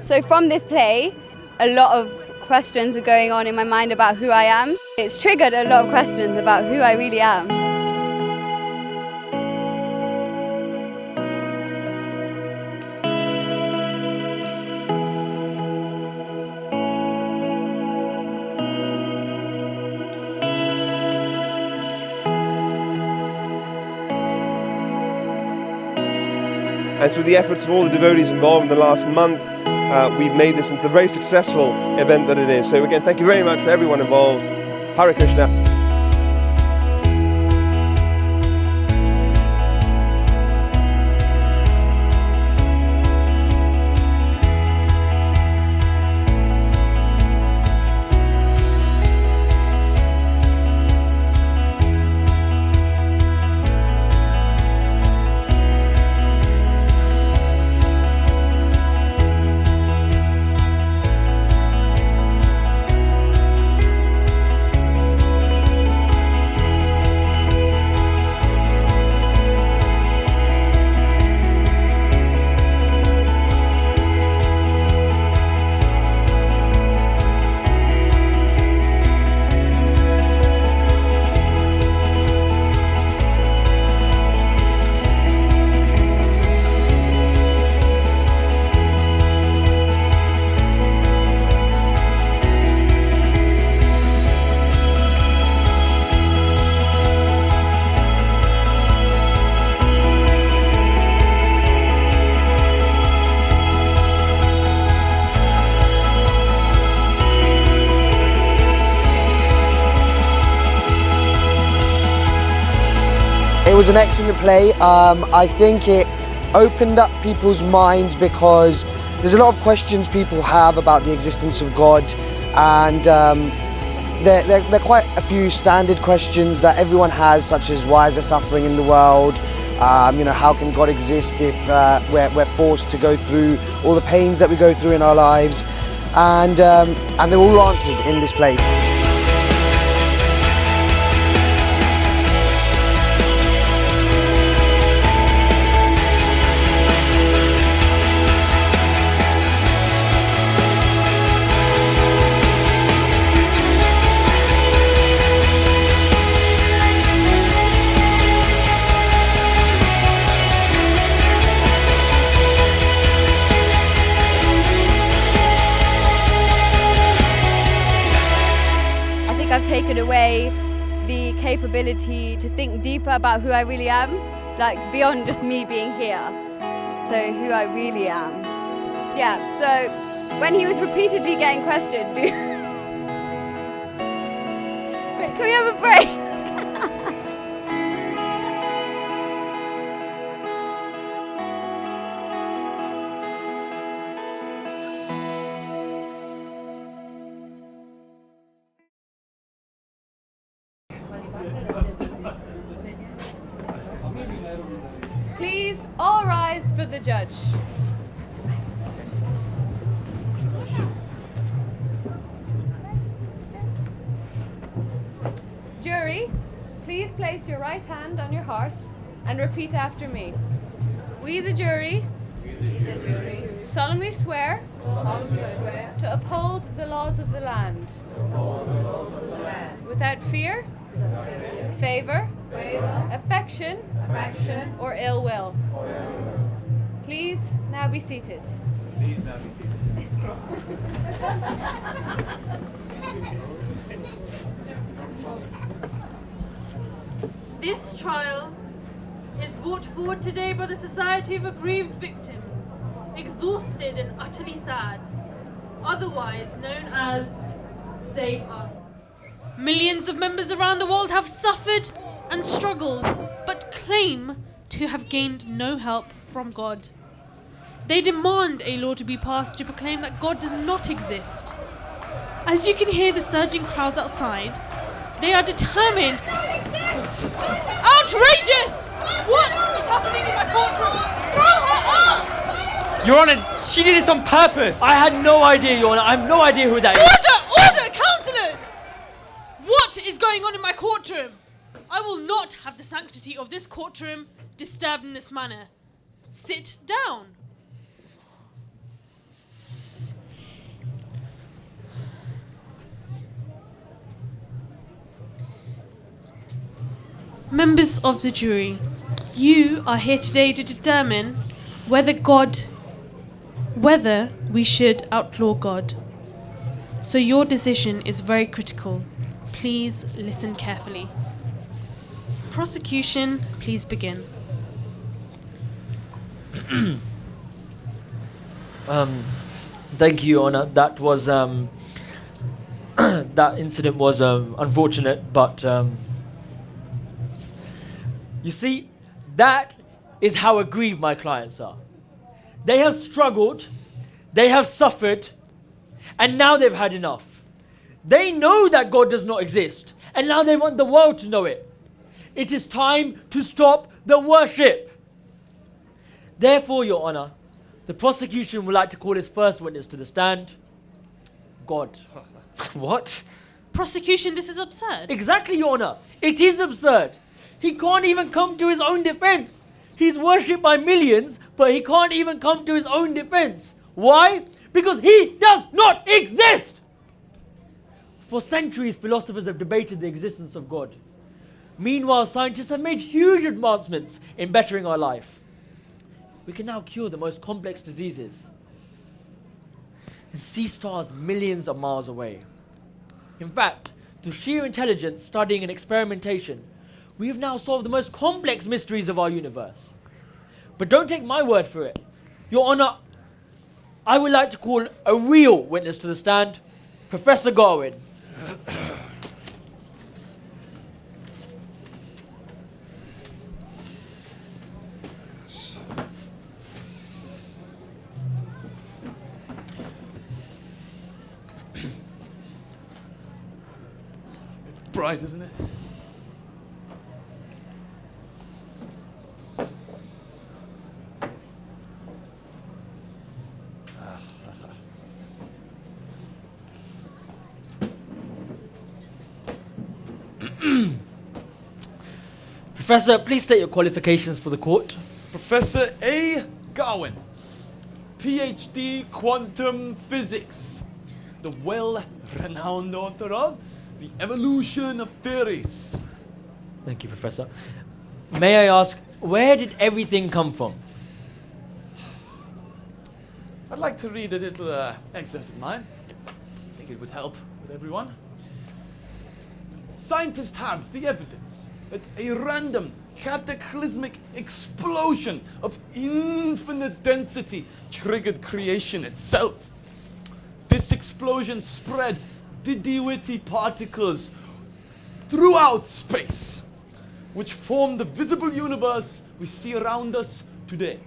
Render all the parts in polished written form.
So from this play, a lot of questions are going on in my mind about who I am. It's triggered a lot of questions about who I really am. And through the efforts of all the devotees involved in the last month, we've made this into the very successful event that it is. So again, thank you very much for everyone involved. Hare Krishna. It was an excellent play. I think it opened up people's minds because there's a lot of questions people have about the existence of God, and there are quite a few standard questions that everyone has, such as why is there suffering in the world? How can God exist if we're forced to go through all the pains that we go through in our lives? And they're all answered in this play. I've taken away the capability to think deeper about who I really am, like beyond just me being here. So who I really am. Yeah, so when he was repeatedly getting questioned, wait, can we have a break? Please all rise for the judge. Jury, please place your right hand on your heart and repeat after me. We the jury solemnly swear to uphold the laws of the land without fear, favor, affection, or ill will. Please now be seated. This trial is brought forward today by the Society of Aggrieved Victims, exhausted and utterly sad, otherwise known as Save Us. Millions of members around the world have suffered and struggled, but claim to have gained no help from God. They demand a law to be passed to proclaim that God does not exist. As you can hear the surging crowds outside, they are determined. Outrageous! What is happening in my courtroom? Throw her out! Your Honor, she did this on purpose! I had no idea, Your Honor. I have no idea who that is. Order, councillors! What is going on in my courtroom? I will not have the sanctity of this courtroom disturbed in this manner. Sit down. Members of the jury, you are here today to determine whether we should outlaw God. So your decision is very critical. Please listen carefully. Prosecution, please begin. Thank you, Your Honor. That was that incident was unfortunate, but you see, that is how aggrieved my clients are. They have struggled, they have suffered, and now they've had enough. They know that God does not exist, and now they want the world to know it. It is time to stop the worship. Therefore, Your Honor, the prosecution would like to call its first witness to the stand, God. What? Prosecution, this is absurd. Exactly, Your Honor. It is absurd. He can't even come to his own defense. He's worshipped by millions, but he can't even come to his own defense. Why? Because he does not exist. For centuries, philosophers have debated the existence of God. Meanwhile, scientists have made huge advancements in bettering our life. We can now cure the most complex diseases and see stars millions of miles away. In fact, through sheer intelligence, studying and experimentation, we have now solved the most complex mysteries of our universe. But don't take my word for it. Your Honor, I would like to call a real witness to the stand, Professor Garwin. Bright, isn't it? Professor, please state your qualifications for the court. Professor A. Garwin, PhD Quantum Physics, the well-renowned author of The Evolution of Theories. Thank you, Professor. May I ask, where did everything come from? I'd like to read a little excerpt of mine. I think it would help with everyone. Scientists have the evidence that a random cataclysmic explosion of infinite density triggered creation itself. This explosion spread itty-bitty particles throughout space, which form the visible universe we see around us today.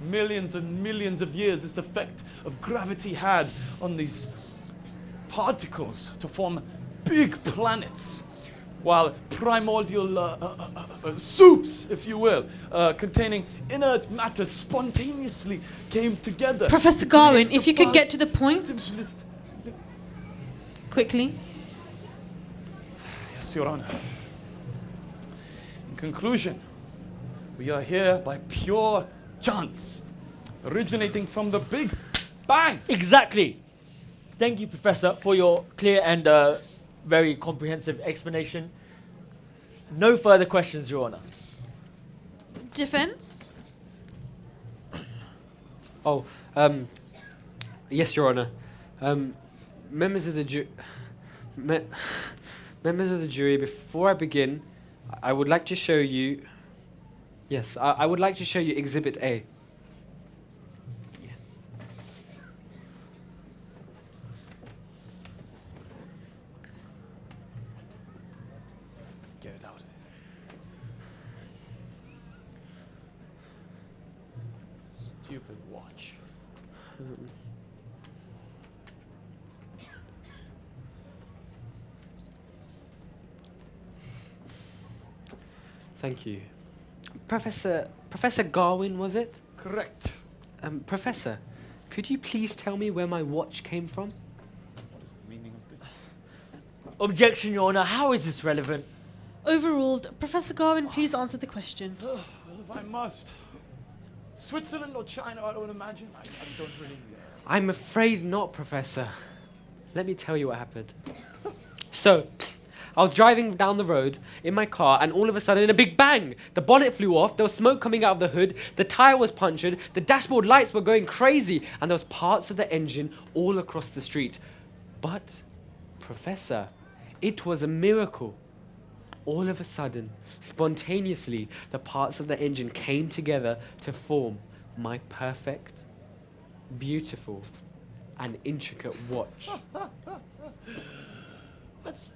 Millions and millions of years this effect of gravity had on these particles to form big planets, while primordial soups, if you will, containing inert matter spontaneously came together. Professor Garwin, if you could get to the point. Quickly. Yes, Your Honor. In conclusion, we are here by pure chance, originating from the Big Bang. Exactly. Thank you, Professor, for your clear and very comprehensive explanation. No further questions, Your Honor. Defense? Oh, yes, Your Honor. Members of the jury, before I begin, I would like to show you. Yes, I would like to show you Exhibit A. Get it out of it. Stupid watch. Thank you. Professor Garwin, was it? Correct. Professor, could you please tell me where my watch came from? What is the meaning of this? Objection, Your Honor. How is this relevant? Overruled. Professor Garwin, please answer the question. Well, if I must. Switzerland or China, I don't imagine. I don't really... I'm afraid not, Professor. Let me tell you what happened. So, I was driving down the road in my car, and all of a sudden, a big bang! The bonnet flew off, there was smoke coming out of the hood, the tyre was punctured, the dashboard lights were going crazy, and there was parts of the engine all across the street. But, Professor, it was a miracle. All of a sudden, spontaneously, the parts of the engine came together to form my perfect, beautiful, and intricate watch. That's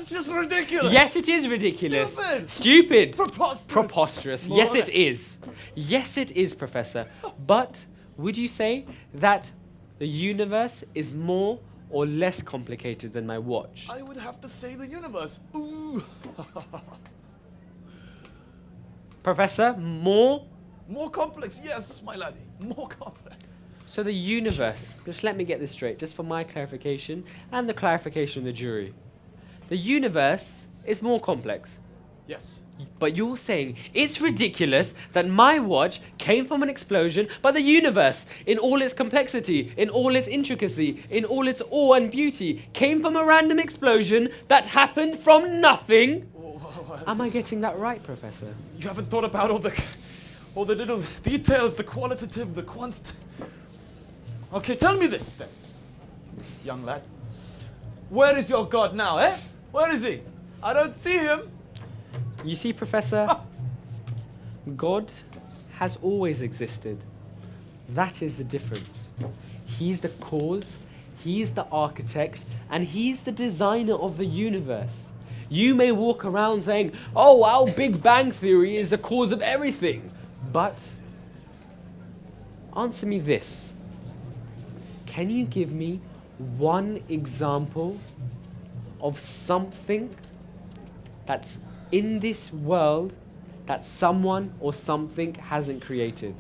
just ridiculous. Yes, it is ridiculous. Stupid. Stupid. Preposterous. Preposterous. Yes, Moronic. it is. Yes, it is, Professor. But would you say that the universe is more or less complicated than my watch? I would have to say the universe. Ooh. Professor, more? More complex, yes, my laddie. More complex. So the universe, just let me get this straight, just for my clarification and the clarification of the jury. The universe is more complex. Yes. But you're saying it's ridiculous that my watch came from an explosion, but the universe, in all its complexity, in all its intricacy, in all its awe and beauty, came from a random explosion that happened from nothing? Am I getting that right, Professor? You haven't thought about all the little details, the qualitative, the quantitative. Okay, tell me this then, young lad. Where is your God now, eh? Where is he? I don't see him. You see, Professor, God has always existed. That is the difference. He's the cause, he's the architect, and he's the designer of the universe. You may walk around saying, oh, our Big Bang Theory is the cause of everything. But answer me this. Can you give me one example of something that's in this world that someone or something hasn't created?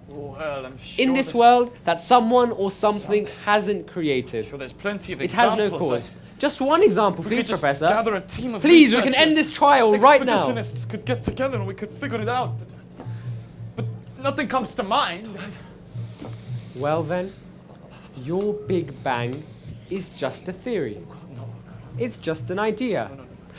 Well, I'm sure. In this world that someone or something hasn't created. Sure, there's plenty of It has examples. no cause. Just one example, If we please, could just Professor. gather a team of Please, we can researchers, end this trial right now. Expeditionists could get together and we could figure it out. But nothing comes to mind. Well then, your Big Bang is just a theory. It's just an idea.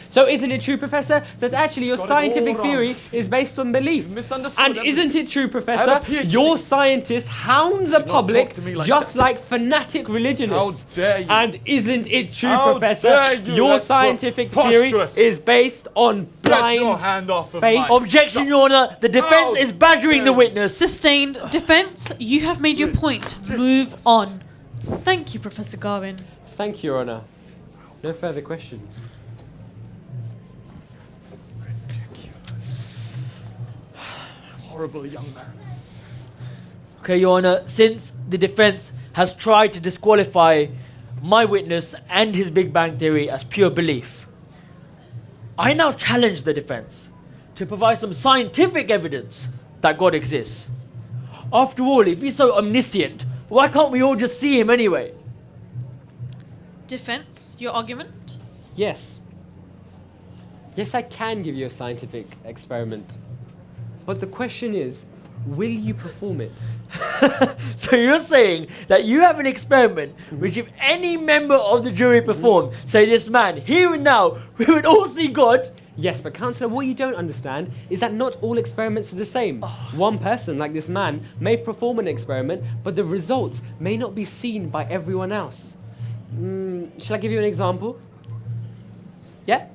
So isn't it true, Professor, that actually your got it all scientific wrong. theory is based on belief? Misunderstood And everything. isn't it true, I have Professor, a PhD. your scientists hound the Do not public talk to me like just that. like fanatic religionists? How dare you? And isn't it true, How Professor, dare you? your That's scientific theory preposterous. is based on Get your blind hand off of faith? my Objection, stuff. Your Honour. The defence How is badgering the dare witness. Sustained. Defence, you have made your point. Move on. Thank you, Professor Garvin. Thank you, Your Honour. No further questions. Ridiculous. Horrible young man. Okay, Your Honour, since the defence has tried to disqualify my witness and his Big Bang Theory as pure belief, I now challenge the defence to provide some scientific evidence that God exists. After all, if he's so omniscient, why can't we all just see him anyway? Defence, your argument? Yes. Yes, I can give you a scientific experiment. But the question is, will you perform it? So you're saying that you have an experiment which if any member of the jury performed, say this man, here and now, we would all see God? Yes, but Councillor, what you don't understand is that not all experiments are the same. One person, like this man, may perform an experiment, but the results may not be seen by everyone else. Shall I give you an example? Yeah?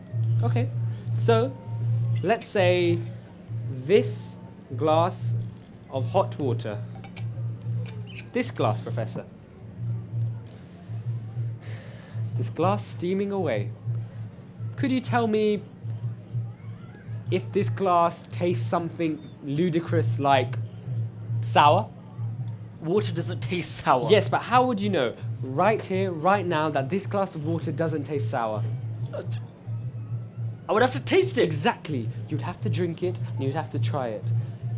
Okay. So, let's say this glass of hot water. This glass, Professor. This glass steaming away. Could you tell me if this glass tastes something ludicrous like sour? Water doesn't taste sour. Yes, but how would you know right here, right now, that this glass of water doesn't taste sour? I would have to taste it. Exactly. You'd have to drink it and you'd have to try it.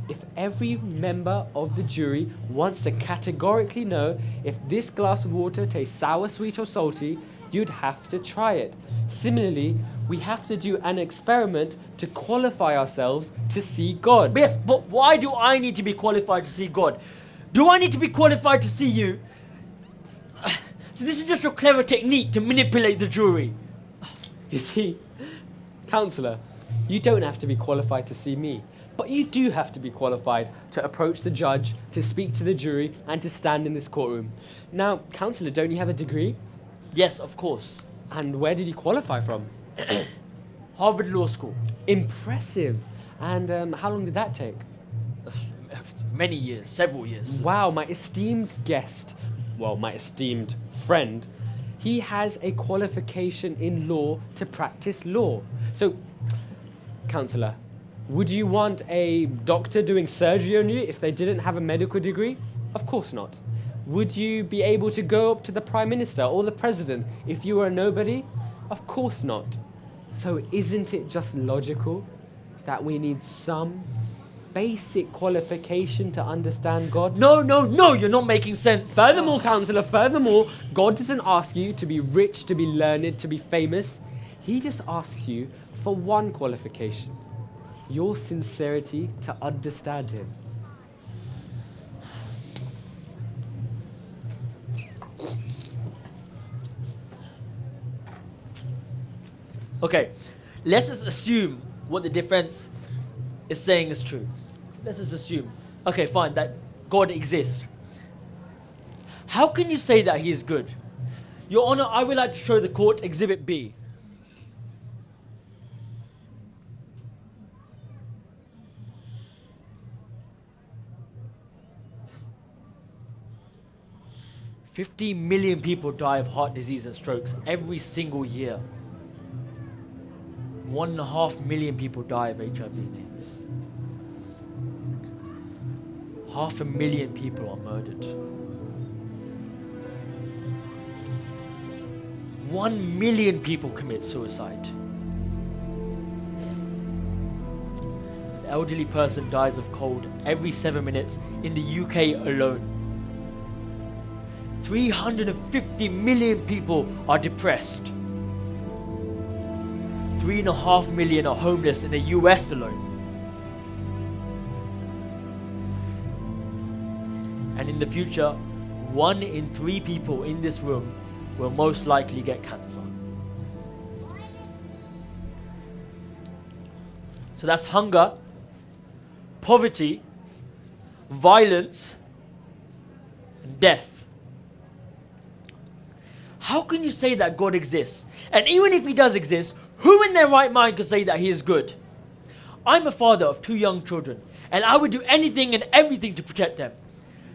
If every member of the jury wants to categorically know if this glass of water tastes sour, sweet or salty, you'd have to try it. Similarly, we have to do an experiment to qualify ourselves to see God. Yes, but why do I need to be qualified to see God? Do I need to be qualified to see you? So this is just your clever technique to manipulate the jury. You see, Counselor, you don't have to be qualified to see me, but you do have to be qualified to approach the judge, to speak to the jury, and to stand in this courtroom. Now, Counselor, don't you have a degree? Yes, of course. And where did you qualify from? Harvard Law School. Impressive. And how long did that take? Many years, several years. Wow, my esteemed guest, well, my esteemed friend, he has a qualification in law to practice law. So, Counselor, would you want a doctor doing surgery on you if they didn't have a medical degree? Of course not. Would you be able to go up to the Prime Minister or the President if you were a nobody? Of course not. So isn't it just logical that we need some basic qualification to understand God? No, you're not making sense. Furthermore, Counselor, God doesn't ask you to be rich, to be learned, to be famous. He just asks you for one qualification: your sincerity to understand Him. Okay, let's just assume what the defense is saying is true. Let's just assume. Okay, fine, that God exists. How can you say that He is good? Your Honor, I would like to show the court Exhibit B. $50 million people die of heart disease and strokes every single year. 1.5 million people die of HIV and AIDS. 500,000 people are murdered. 1 million people commit suicide. An elderly person dies of cold every 7 minutes in the UK alone. 350 million people are depressed. 3.5 million are homeless in the US alone. And in the future, 1 in 3 people in this room will most likely get cancer. So that's hunger, poverty, violence, and death. How can you say that God exists? And even if He does exist, who in their right mind could say that He is good? I'm a father of 2 young children, and I would do anything and everything to protect them.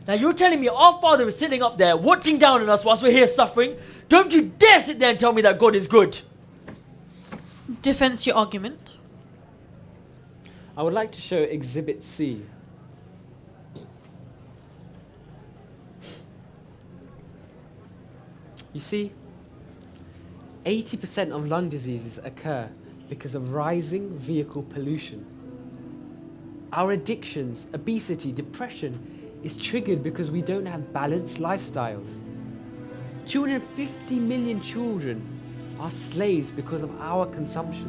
Now you're telling me our Father is sitting up there watching down on us whilst we're here suffering? Don't you dare sit there and tell me that God is good. Defense your argument. I would like to show Exhibit C. You see, 80% of lung diseases occur because of rising vehicle pollution. Our addictions, obesity, depression is triggered because we don't have balanced lifestyles. 250 million children are slaves because of our consumption.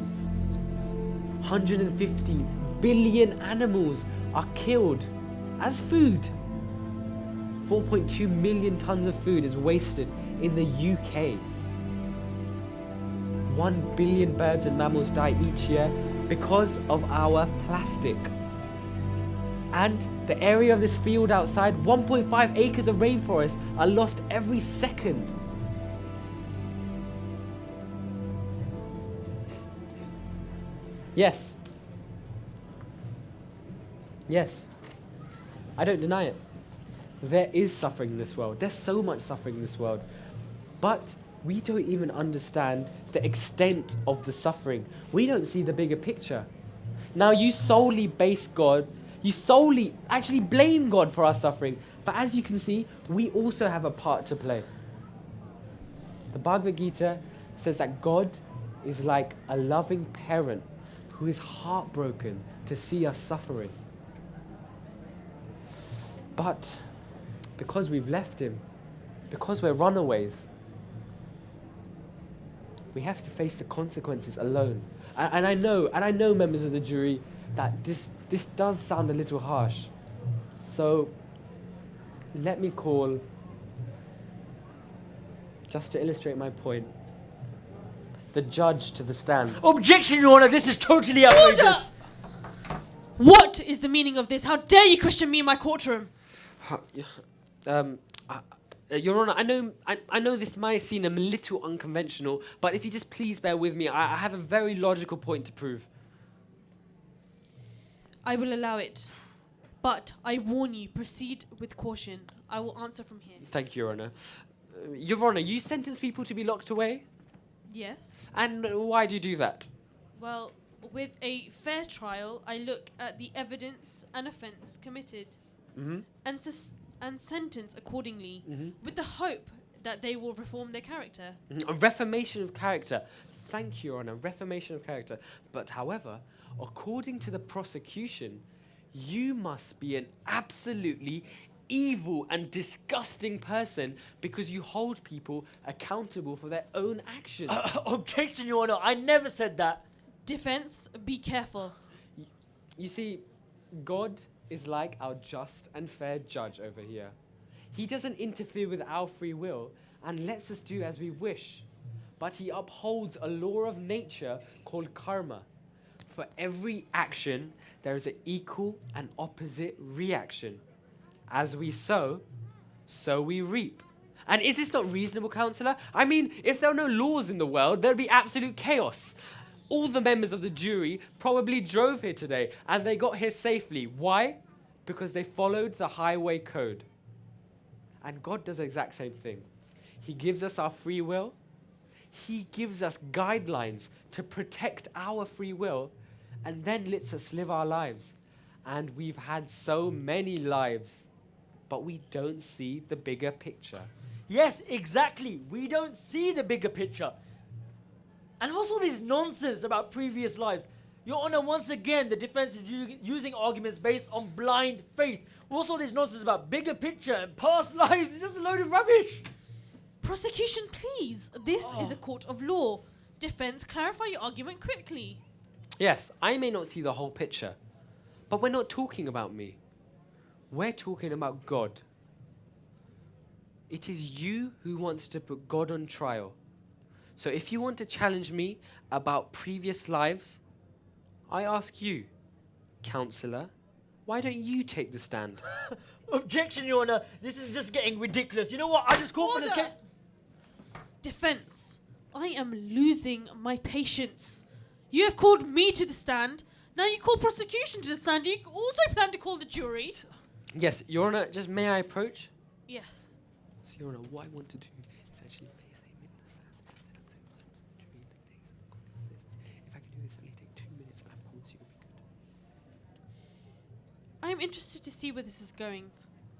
150 billion animals are killed as food. 4.2 million tons of food is wasted in the UK. 1 billion birds and mammals die each year because of our plastic. And the area of this field outside, 1.5 acres of rainforest, are lost every second. Yes. Yes. I don't deny it. There is suffering in this world. There's so much suffering in this world. But we don't even understand the extent of the suffering. We don't see the bigger picture. Now you solely actually blame God for our suffering. But as you can see, we also have a part to play. The Bhagavad Gita says that God is like a loving parent who is heartbroken to see us suffering. But because we've left Him, because we're runaways, we have to face the consequences alone. And I know, members of the jury, that this does sound a little harsh. So let me call, just to illustrate my point, the judge to the stand. Objection, Your Honor, this is totally outrageous. What is the meaning of this? How dare you question me in my courtroom? Your Honor, I know this might seem a little unconventional, but if you just please bear with me, I have a very logical point to prove. I will allow it. But I warn you, proceed with caution. I will answer from here. Thank you, Your Honor. Your Honor, you sentence people to be locked away? Yes. And why do you do that? Well, with a fair trial, I look at the evidence and offence committed and sentence accordingly, with the hope that they will reform their character. A reformation of character. Thank you, Your Honor. Reformation of character. But however, according to the prosecution, you must be an absolutely evil and disgusting person because you hold people accountable for their own actions. Objection, Your Honor, I never said that. Defence, be careful. You see, God is like our just and fair judge over here. He doesn't interfere with our free will and lets us do as we wish, but he upholds a law of nature called karma. For every action, there is an equal and opposite reaction. As we sow, so we reap. And is this not reasonable, Counselor? I mean, if there were no laws in the world, there'd be absolute chaos. All the members of the jury probably drove here today, and they got here safely. Why? Because they followed the highway code. And God does the exact same thing. He gives us our free will. He gives us guidelines to protect our free will, and then lets us live our lives. And we've had so many lives, but we don't see the bigger picture. Yes, exactly. We don't see the bigger picture. And what's all this nonsense about previous lives? Your Honor, once again, the defense is using arguments based on blind faith. What's all this nonsense about bigger picture and past lives? It's just a load of rubbish. Prosecution, please. This is a court of law. Defence, clarify your argument quickly. Yes, I may not see the whole picture, but we're not talking about me. We're talking about God. It is you who wants to put God on trial. So if you want to challenge me about previous lives, I ask you, Counselor, why don't you take the stand? Objection, Your Honor. This is just getting ridiculous. You know what? I just call for this case. Defence, I am losing my patience. You have called me to the stand. Now you call prosecution to the stand. Do you also plan to call the jury? Yes, Your Honor, just may I approach? Yes. So, Your Honor, what I want to do is actually place him in the stand. If I can do this, it'll only take 2 minutes, and I promise you it'll be good. I am interested to see where this is going.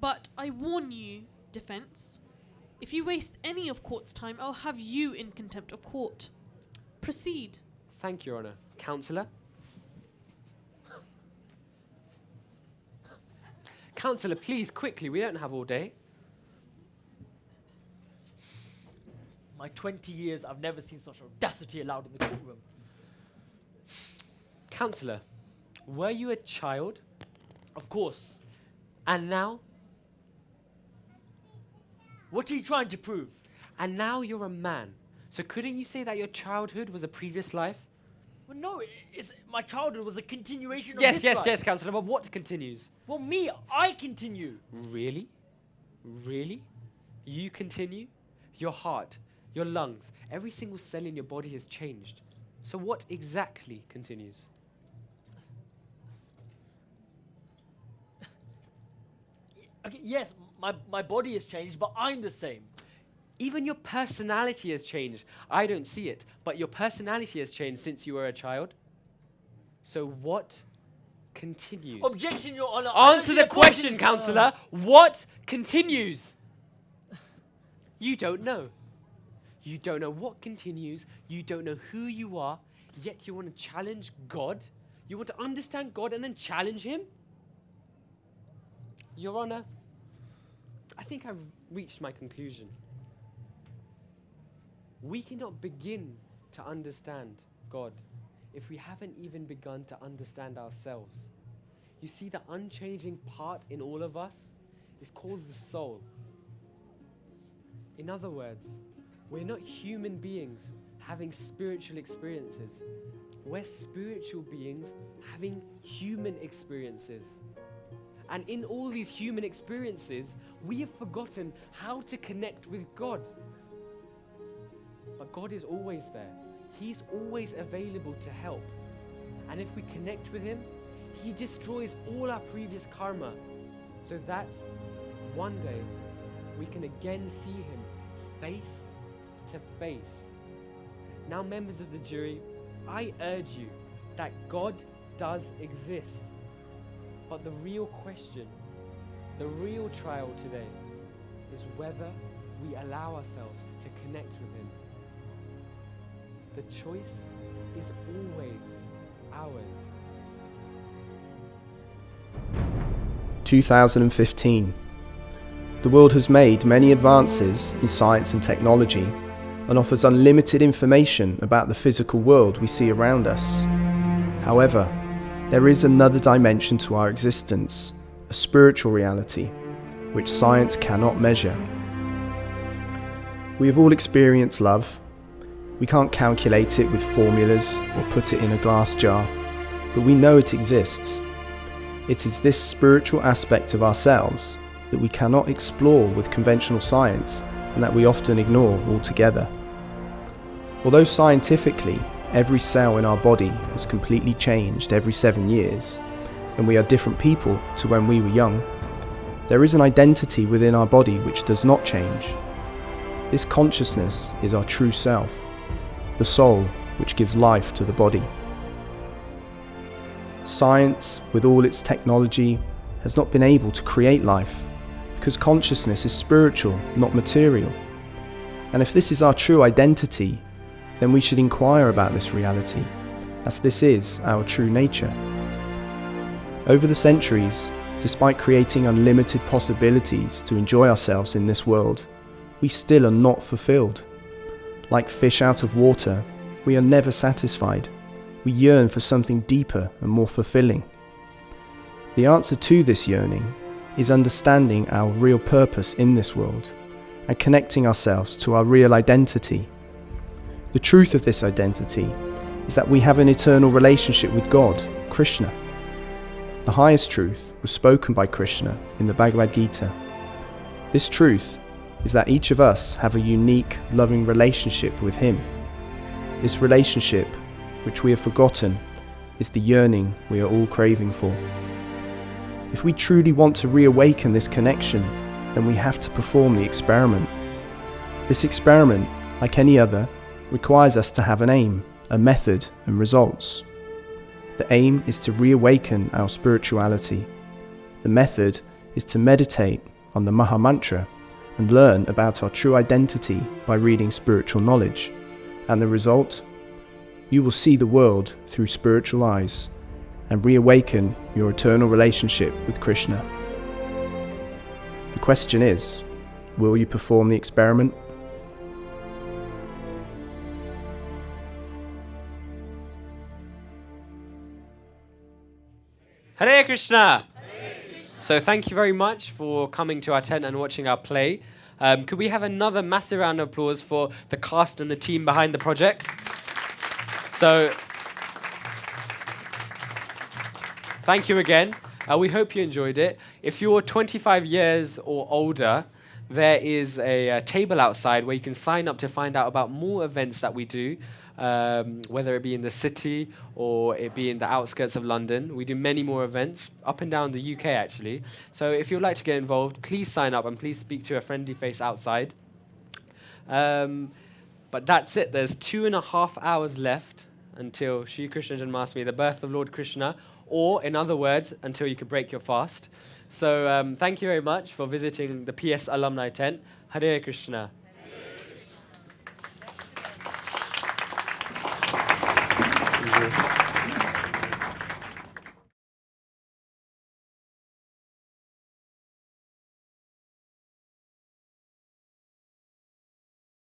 But I warn you, defence, if you waste any of court's time, I'll have you in contempt of court. Proceed. Thank you, Your Honor. Counselor? Counselor, please, quickly, we don't have all day. My 20 years, I've never seen such audacity allowed in the courtroom. Counselor, were you a child? Of course. And now? What are you trying to prove? And now you're a man. So couldn't you say that your childhood was a previous life? Well, no, my childhood was a continuation of Yes, this life. yes, Counselor, but what continues? Well, me, I continue. Really? Really? You continue? Your heart, your lungs, every single cell in your body has changed. So what exactly continues? Okay, yes, my body has changed, but I'm the same. Even your personality has changed. I don't see it, but your personality has changed since you were a child. So what continues? Objection, Your Honor. Answer the question, Counselor. What continues? You don't know. You don't know what continues. You don't know who you are, yet you want to challenge God? You want to understand God and then challenge him? Your Honor, I think I've reached my conclusion. We cannot begin to understand God if we haven't even begun to understand ourselves. You see, the unchanging part in all of us is called the soul. In other words, we're not human beings having spiritual experiences. We're spiritual beings having human experiences. And in all these human experiences, we have forgotten how to connect with God. But God is always there. He's always available to help. And if we connect with Him, He destroys all our previous karma, so that one day we can again see Him face to face. Now, members of the jury, I urge you that God does exist. But the real question, the real trial today, is whether we allow ourselves to connect with Him. The choice is always ours. 2015. The world has made many advances in science and technology and offers unlimited information about the physical world we see around us. However, there is another dimension to our existence, a spiritual reality, which science cannot measure. We have all experienced love. We can't calculate it with formulas or put it in a glass jar, but we know it exists. It is this spiritual aspect of ourselves that we cannot explore with conventional science and that we often ignore altogether. Although scientifically, every cell in our body has completely changed every 7 years, and we are different people to when we were young, there is an identity within our body which does not change. This consciousness is our true self, the soul which gives life to the body. Science, with all its technology, has not been able to create life, because consciousness is spiritual, not material. And if this is our true identity, then we should inquire about this reality, as this is our true nature. Over the centuries, despite creating unlimited possibilities to enjoy ourselves in this world, we still are not fulfilled. Like fish out of water, we are never satisfied. We yearn for something deeper and more fulfilling. The answer to this yearning is understanding our real purpose in this world and connecting ourselves to our real identity. The truth of this identity is that we have an eternal relationship with God, Krishna. The highest truth was spoken by Krishna in the Bhagavad Gita. This truth is that each of us have a unique, loving relationship with Him. This relationship, which we have forgotten, is the yearning we are all craving for. If we truly want to reawaken this connection, then we have to perform the experiment. This experiment, like any other, requires us to have an aim, a method, and results. The aim is to reawaken our spirituality. The method is to meditate on the Maha Mantra and learn about our true identity by reading spiritual knowledge. And the result? You will see the world through spiritual eyes and reawaken your eternal relationship with Krishna. The question is, will you perform the experiment? Hare Krishna! So thank you very much for coming to our tent and watching our play. Could we have another massive round of applause for the cast and the team behind the project? So, thank you again. We hope you enjoyed it. If you're 25 years or older, there is a table outside where you can sign up to find out about more events that we do, whether it be in the city or it be in the outskirts of London. We do many more events up and down the UK, actually. So if you'd like to get involved, please sign up and please speak to a friendly face outside. But that's it. There's 2.5 hours left until Shri Krishna Janmashtami, the birth of Lord Krishna, or in other words, until you can break your fast. So thank you very much for visiting the PS Alumni tent. Hare Krishna.